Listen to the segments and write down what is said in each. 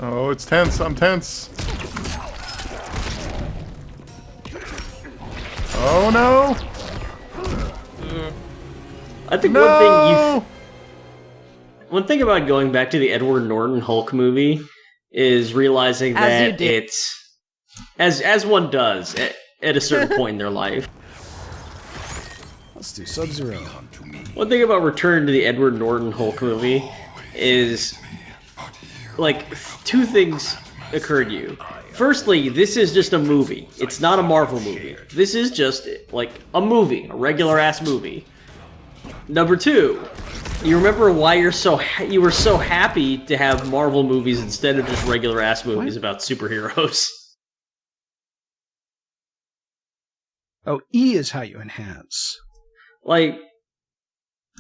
Oh, it's tense. I'm tense. Oh no! I think No! one thing about going back to the Edward Norton Hulk movie is realizing that it's as one does at a certain point in their life. Let's do Sub-Zero. One thing about Return to the Edward Norton Hulk movie is, like, two things occur to you. Firstly, this is just a movie. It's not a Marvel movie. This is just, like, a movie. A regular-ass movie. Number two, you remember why you were so happy to have Marvel movies instead of just regular-ass movies about superheroes. Oh, E is how you enhance. Like,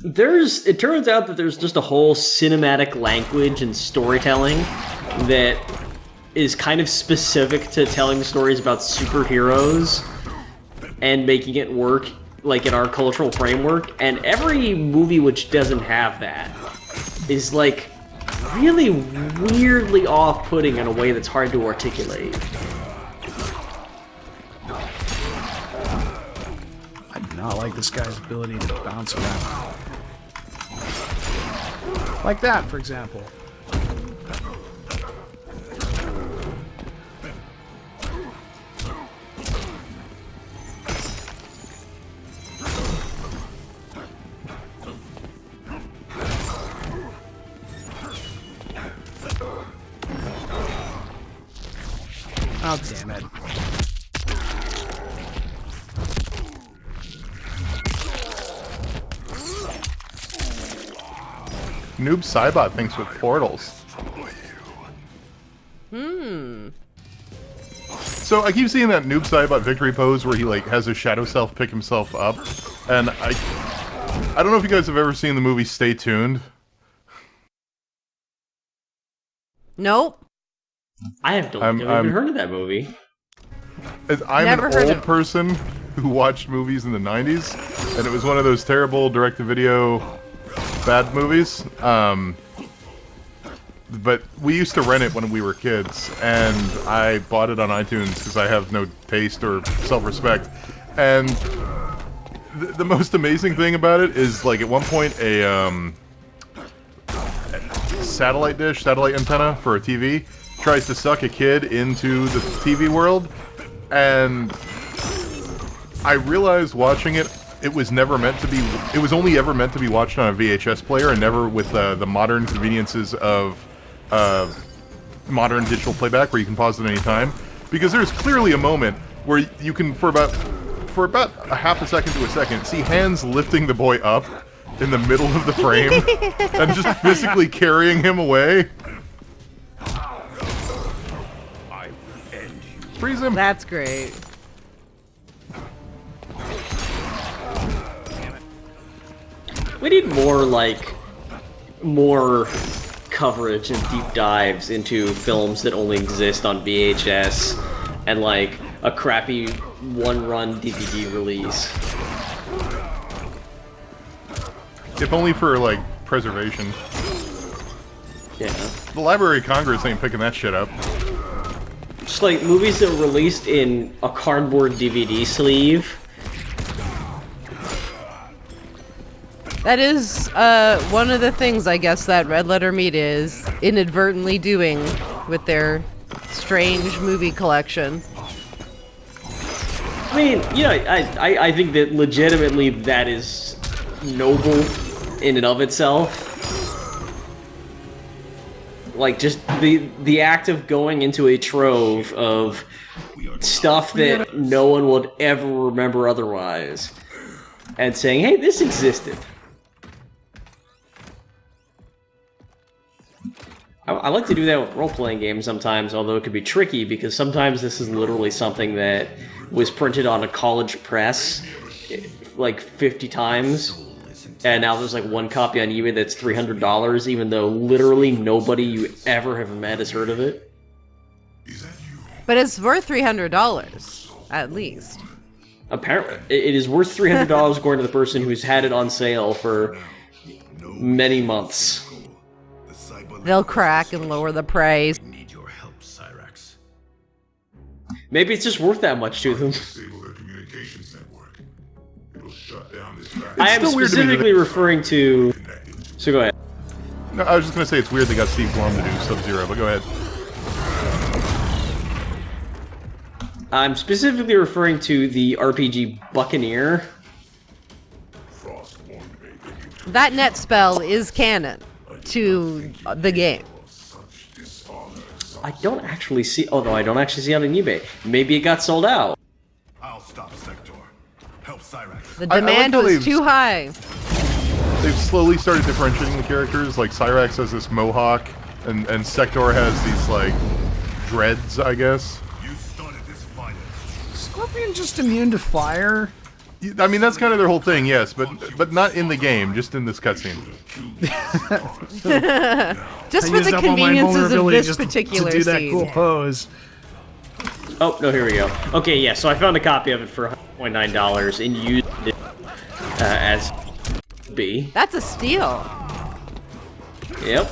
it turns out that there's just a whole cinematic language and storytelling that is kind of specific to telling stories about superheroes and making it work, like, in our cultural framework. And every movie which doesn't have that is, like, really weirdly off-putting in a way that's hard to articulate. I do not like this guy's ability to bounce around. Like that, for example. Oh, damn it. Noob Saibot thinks with portals. So I keep seeing that Noob Saibot victory pose where he, like, has his shadow self pick himself up, and I don't know if you guys have ever seen the movie Stay Tuned. Nope. I have never even heard of that movie. I'm an old person who watched movies in the 90s, and it was one of those terrible direct-to-video bad movies. But we used to rent it when we were kids, and I bought it on iTunes because I have no taste or self-respect. And the most amazing thing about it is, like, at one point a satellite antenna for a TV tries to suck a kid into the TV world, and I realized watching it, it was only ever meant to be watched on a VHS player and never with the modern conveniences of modern digital playback where you can pause at any time. Because there's clearly a moment where you can, for about a half a second to a second, see hands lifting the boy up in the middle of the frame and just physically carrying him away. Freeze him! That's great. We need more coverage and deep dives into films that only exist on VHS and, like, a crappy one-run DVD release. If only for, like, preservation. Yeah. The Library of Congress ain't picking that shit up. Just like movies that were released in a cardboard DVD sleeve. That is one of the things, I guess, that Red Letter Media is inadvertently doing with their strange movie collection. I mean, you know, I think that legitimately that is noble in and of itself. Like, just the act of going into a trove of stuff that no one would ever remember otherwise and saying, hey, this existed. I like to do that with role-playing games sometimes, although it could be tricky because sometimes this is literally something that was printed on a college press like 50 times, and now there's like one copy on eBay that's $300, even though literally nobody you ever have met has heard of it. But it's worth $300, at least. Apparently, it is worth $300 according to the person who's had it on sale for many months. They'll crack and lower the price. Maybe it's just worth that much to them. Disable their communications network. It'll shut down this traffic. I am still weird to me that specifically referring to... So go ahead. No, I was just gonna say it's weird they got Steve Blum to do Sub-Zero, but go ahead. I'm specifically referring to the RPG Buccaneer. That net spell is canon to the game. I don't actually see... Although I don't actually see it on eBay. Maybe it got sold out. I'll stop Sector. Help Cyrax. The I like demand how was they've- too high. They've slowly started differentiating the characters. Like Cyrax has this mohawk, and Sector has these like dreads, I guess. You started this fire. Scorpion just immune to fire? I mean, that's kind of their whole thing, yes, but not in the game, just in this cutscene. Just I for used the up all my conveniences of invulnerability this just particular to do that scene. cool pose. Oh, no, here we go. Okay, yeah, so I found a copy of it for $100.9 and used it as B. That's a steal. Yep.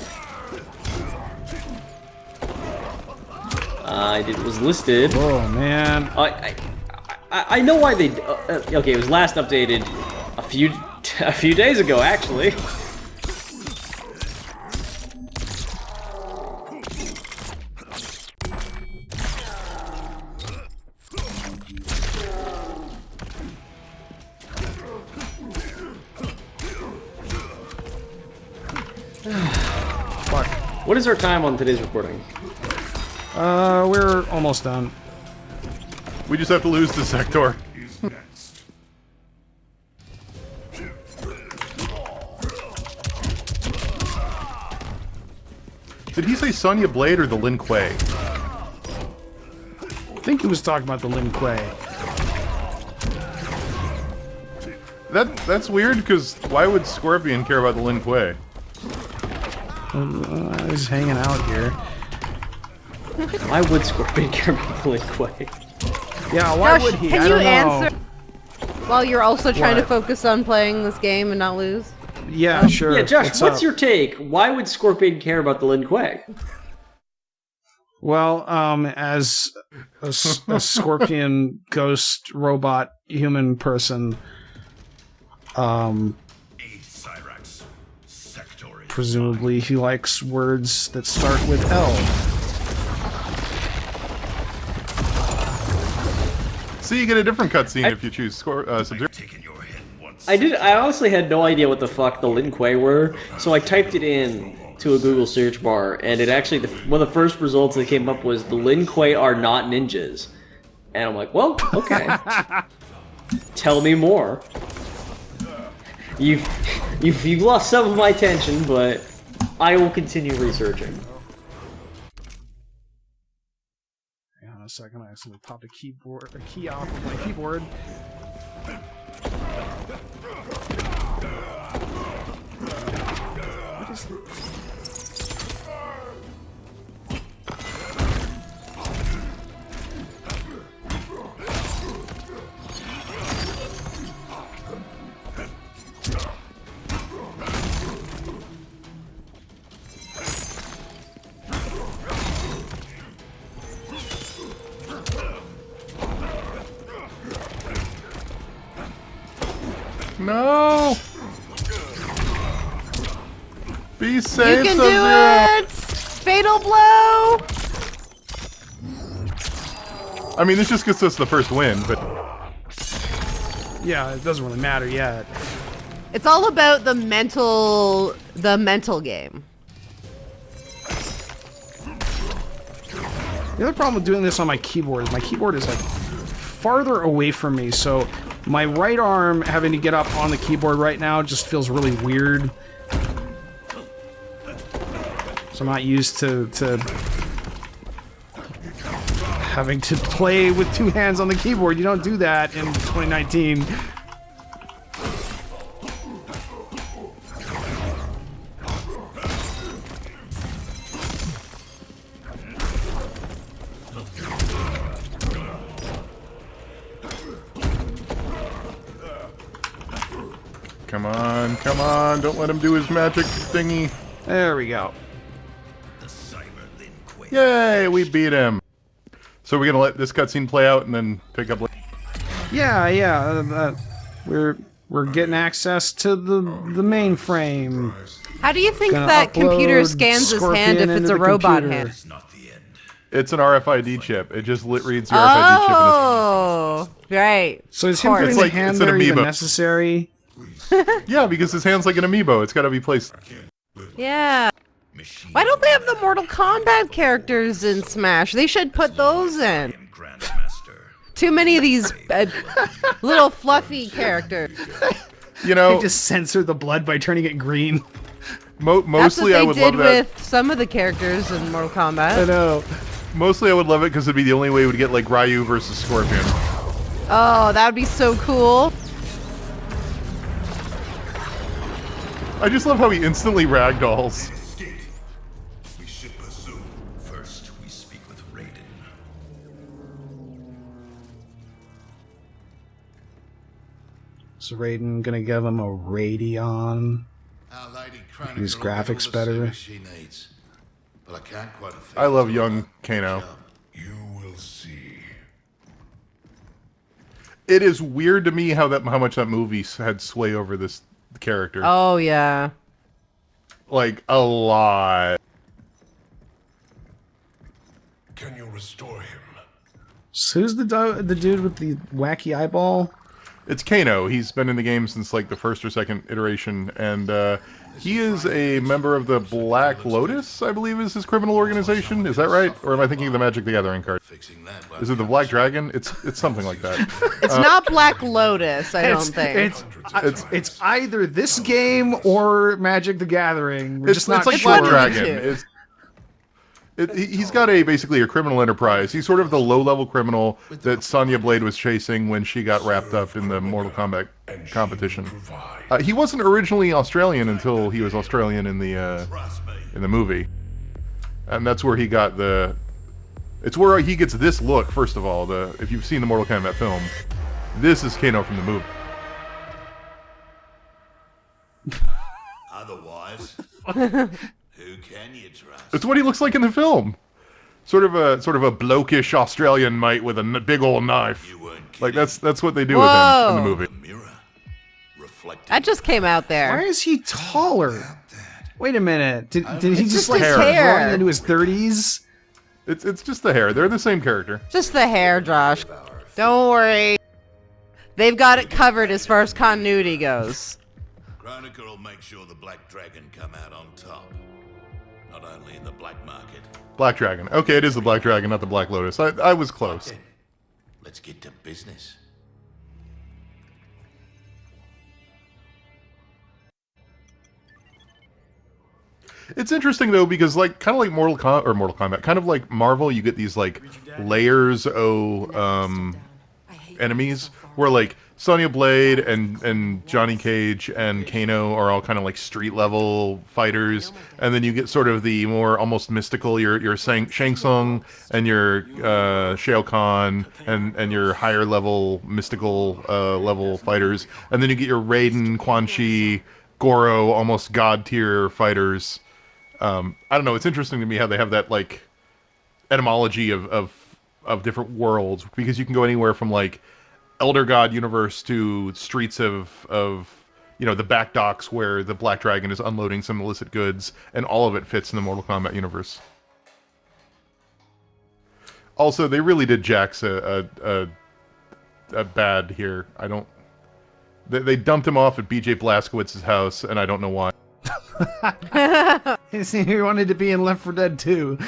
It was listed. Oh man. I know why they... okay, it was last updated a few days ago, actually. Fuck. What is our time on today's recording? We're almost done. We just have to lose to Sector. Is next. Did he say Sonya Blade or the Lin Kuei? I think he was talking about the Lin Kuei. That's weird, because why would Scorpion care about the Lin Kuei? He's hanging out here. Why would Scorpion care about the Lin Kuei? Yeah, why Josh, would he? can I you don't know. answer while you're also trying to What? focus on playing this game and not lose? Yeah, sure. Yeah, Josh, what's up? your take? Why would Scorpion care about the Lin Kuei? Well, as a scorpion ghost robot human person, Aid Cyrax. Sector. presumably he likes words that start with L. See, you get a different cutscene if you choose Sub-Zero. Taken your head once. I honestly had no idea what the fuck the Lin Kuei were, so I typed it in to a Google search bar, and it actually, one of the first results that came up was the Lin Kuei are not ninjas. And I'm like, well, okay. Tell me more. You've lost some of my attention, but I will continue researching. Hang on a second, I accidentally popped a key off of my keyboard. What is this? No! Be safe, You can Sub-Zero! do it! Fatal blow! I mean, this just gets us the first win, but Yeah, it doesn't really matter yet. It's all about the mental game. The other problem with doing this on my keyboard is my keyboard is like farther away from me, so my right arm having to get up on the keyboard right now just feels really weird. So I'm not used to having to play with two hands on the keyboard. You don't do that in 2019. come on, don't let him do his magic thingy. There we go. The Cyber Lin Kuei. Yay, we beat him. So we're gonna let this cutscene play out and then pick up. Yeah. We're getting access to the mainframe. How do you think Gonna that computer upload scans his Scorpion hand if into it's a the robot computer. hand? It's not the end. It's an RFID chip. It just reads the RFID chip. Oh, right. So is him Of putting course. the like- hand it's an there even amiibo. necessary? Yeah, because his hand's like an amiibo. It's got to be placed. Yeah. Machine Why don't they have the Mortal Kombat characters in Smash? They should put those in. Grandmaster. Too many of these little fluffy characters. You know, They just censor the blood by turning it green. mostly That's I what would they did love that. with some of the characters in Mortal I Kombat. know. Mostly I would love it because it'd be the only way we'd get like Ryu versus Scorpion. Oh, that would be so cool. I just love how he instantly ragdolls. Escape. We should pursue. First, we speak with Raiden. So Raiden gonna give him a Radeon. Our Lady Chronicle These will get all graphics the better. service she needs. But I can't quite afford I love to young run Kano. the job. You will see. It is weird to me how much that movie had sway over this character. Oh, yeah. Like a lot. Can you restore him? So who's the dude with the wacky eyeball? It's Kano. He's been in the game since like the first or second iteration, and he is a member of the Black Lotus, I believe, is his criminal organization. Is that right? Or am I thinking of the Magic the Gathering card? Fixing that. won't Is it the be Black much. Dragon? It's something like that. It's not Black Lotus, I don't think. It's either this game or Magic the Gathering. We're It's just not like sure. Black one of the Dragon. two. He's got basically a criminal enterprise. He's sort of the low-level criminal that Sonya Blade was chasing when she got wrapped up in the Mortal Kombat competition. He wasn't originally Australian until he was Australian in the movie, and that's where he got the. It's where he gets this look. First of all, if you've seen the Mortal Kombat film, this is Kano from the movie. Otherwise, who can you trust? It's what he looks like in the film. Sort of a blokish Australian mate with a big old knife. You weren't Like kidding. that's what they do with him in the Whoa. movie. The mirror reflecting. That just came out Why there. is he taller? Wait a minute. Did he It's just just like his start hair. growing into his 30s? It's just the hair. They're the same character. Just the hair, Josh. Don't worry. They've got it covered as far as continuity goes. Chronicle will make sure the Black Dragon come out on top. Not only in the black market. Black Dragon. Okay, it is the Black Dragon, not the Black Lotus. I was close. Then, let's get to business. It's interesting though because like kind of like Mortal Kombat, kind of like Marvel, you get these like layers of enemies where like Sonya Blade and Johnny Cage and Kano are all kind of like street level fighters, and then you get sort of the more almost mystical your Shang Tsung and your Shao Kahn and your higher level mystical level fighters, and then you get your Raiden, Quan Chi, Goro, almost god tier fighters. I don't know. It's interesting to me how they have that like etymology of different worlds, because you can go anywhere from like Elder God universe to streets of the back docks where the Black Dragon is unloading some illicit goods, and all of it fits in the Mortal Kombat universe. Also, they really did Jax a bad here. I don't. They dumped him off at BJ Blazkowicz's house, and I don't know why. He wanted to be in Left 4 Dead 2.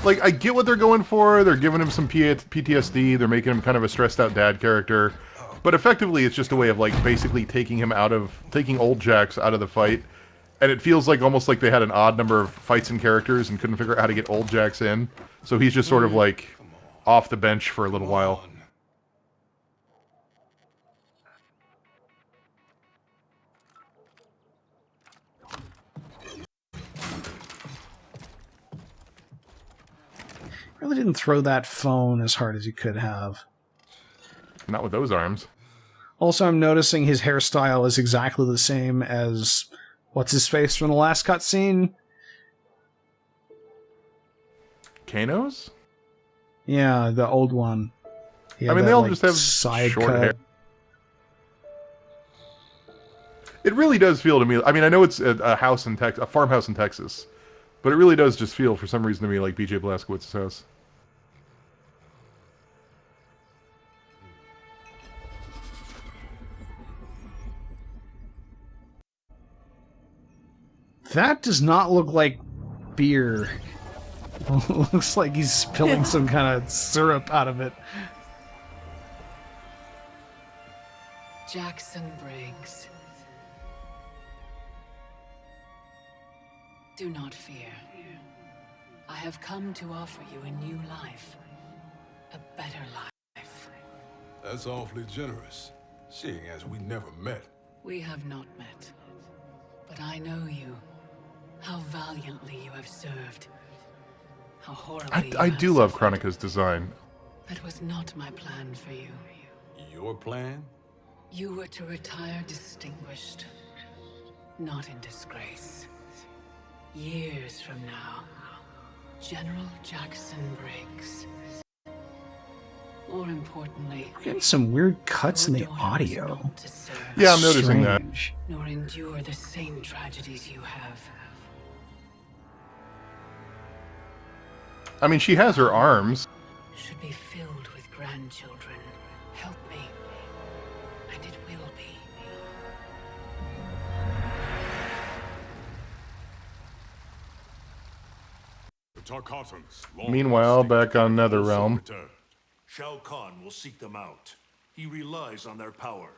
Like, I get what they're going for. They're giving him some PTSD. They're making him kind of a stressed-out dad character. But effectively, it's just a way of, like, basically taking old Jax out of the fight. And it feels like almost like they had an odd number of fights and characters and couldn't figure out how to get old Jax in. So he's just sort of, like, off the bench for a little while. Really didn't throw that phone as hard as he could have. Not with those arms. Also, I'm noticing his hairstyle is exactly the same as what's his face from the last cutscene. Kano's? Yeah, the old one. He I had mean, that, they all like, just have side short cut. hair. It really does feel to me. I mean, I know it's a house in Texas, a farmhouse in Texas, but it really does just feel, for some reason, to me like BJ Blazkowicz's house. That does not look like beer. Looks like he's spilling some kind of syrup out of it. Jackson Briggs. Do not fear. I have come to offer you a new life. A better life. That's awfully generous, seeing as we never met. We have not met. But I know you. How valiantly you have served. How horribly I you do have love suffered. Kronika's design. That was not my plan for you. Your plan? You were to retire distinguished, not in disgrace. Years from now, General Jackson Briggs. More importantly, We're getting some weird cuts in the your daughter was audio. not to serve, Yeah, I'm noticing that. Strange. nor endure the same tragedies you have. I mean, she has her arms. Should be filled with grandchildren. Help me, and it will be. The Tarkatans. long Meanwhile, lost back on also Netherrealm. returned. Shao Kahn will seek them out. He relies on their power.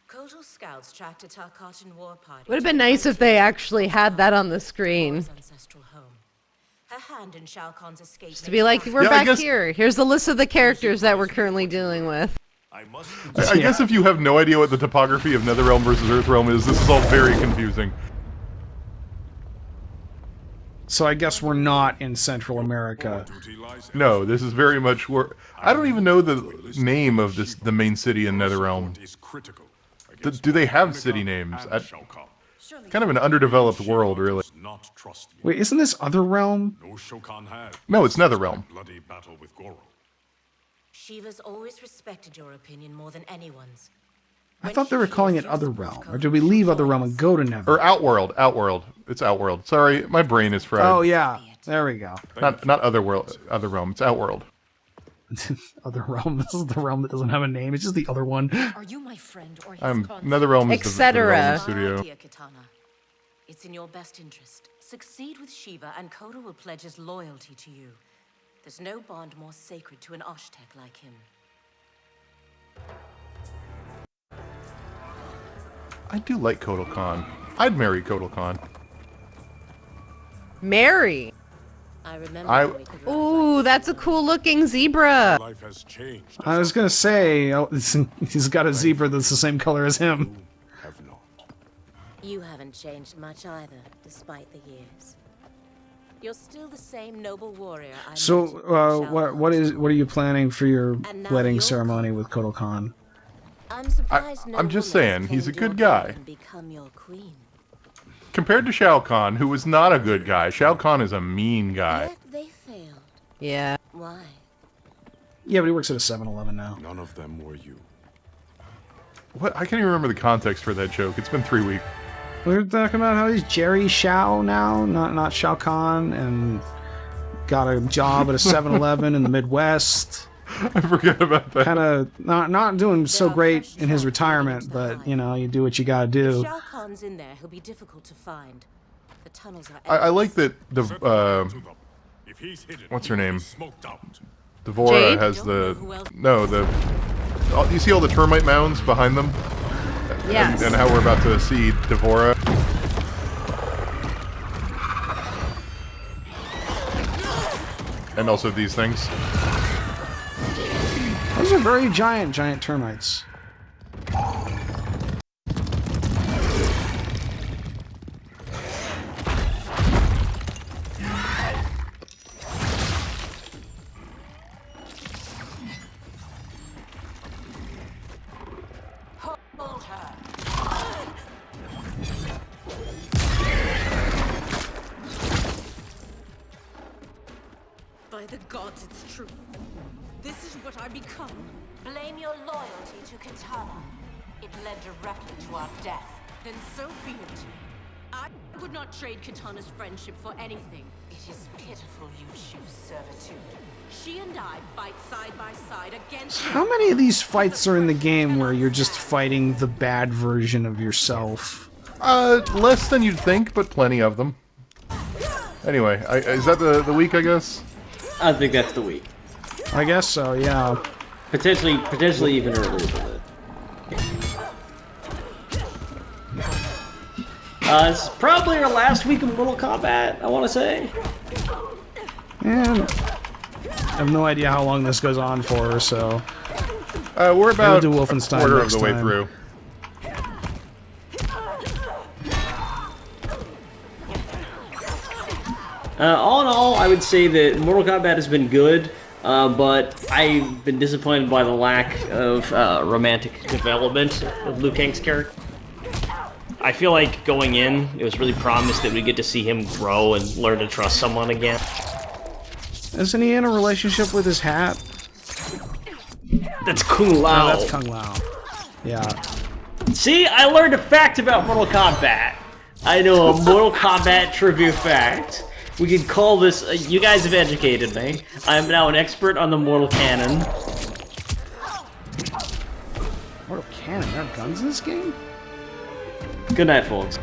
Kotal scouts tracked a Tarkatan war party. Would have been nice if they actually had that on the screen. Ancestral home. Her hand in Shao Kahn's escape. To be like, we're Yeah, I back guess- here. Here's the list of the characters that we're currently dealing with. I must I guess if you have no idea what the topography of Netherrealm versus Earthrealm is, this is all very confusing. So I guess we're not in Central America. Duty lies No, this is very much where I don't even know the name of the main city in Netherrealm. is critical. Do they have city names? And Shao Kahn. Kind of an underdeveloped world, really. Does not trust you. Wait, isn't this Other Realm? No Shao Kahn had. No, it's Netherrealm. Bloody battle with Goro. Shiva's always respected your opinion more than anyone's. I thought they were calling it Other Realm. Or did we leave Other Realm and go to Nether? Or Outworld. Outworld. It's Outworld. Sorry, my brain is fried. Oh, yeah. There we go. Not Otherrealm. It's Outworld. Other Realm. This is the realm that doesn't have a name. It's just the other one. Are you my friend or his Netherrealm is the Etc. realm studio. Dear Katana, it's in your best interest. Succeed with Shiva and Kotal will pledge his loyalty to you. There's no bond more sacred to an Osh-Tekk like him. I do like Kotal Kahn. I'd marry Kotal Kahn. Mary. I remember I- when we could ride Ooh, that's a cool looking zebra. Life has changed. I was gonna say, oh, he's got a zebra that's the same color as him. Have not. You haven't changed much either, despite the years. You're still the same noble warrior I met So, in Shao what are you planning for your And now wedding you're ceremony with Kotal Kahn? I'm surprised no I'm just woman has saying, he's a claimed good your guy. hand and become your queen. Compared to Shao Kahn, who was not a good guy, Shao Kahn is a mean guy. Yet they failed. Yeah. Why? Yeah, but he works at a 7-Eleven now. None of them were you. What? I can't even remember the context for that joke. It's been 3 weeks. We were talking about how he's Jerry Shao now, not Shao Kahn, and got a job at a 7-Eleven in the Midwest. I forgot about that. Kind of not doing so great in his retirement, but you know, you do what you gotta If do. Shao Kahn's in there, he'll be difficult to find. The tunnels are I like that To them. If he's hidden, what's her he will name? be Smoked out. Devora Jade? has you see all the termite mounds behind them? Yes. And how we're about to see Devora. And also these things. Those are very giant termites. Hold her. By the gods, it's true. This is what I become. Blame your loyalty to Katana. It led directly to our death. Then so be it. I would not trade Katana's friendship for anything. It is pitiful you choose servitude. She and I fight side by side against How many of these fights are in the game where you're just fighting the bad version of yourself? Less than you'd think, but plenty of them. Anyway, is that the week, I guess? I think that's the week. I guess so, yeah. Potentially even earlier than that. It's probably our last week of Mortal Kombat, I want to say. And I have no idea how long this goes on for, so... We're about do a Wolfenstein quarter of next the way time. through. All in all, I would say that Mortal Kombat has been good, but I've been disappointed by the lack of romantic development of Liu Kang's character. I feel like going in, it was really promised that we get to see him grow and learn to trust someone again. Isn't he in a relationship with his hat? That's Kung Lao. Oh, that's Kung Lao. Yeah. See, I learned a fact about Mortal Kombat. I know a Mortal Kombat trivia fact. We could call this, you guys have educated me. I am now an expert on the Mortal Canon. Mortal Cannon, there are guns in this game? Good night, folks.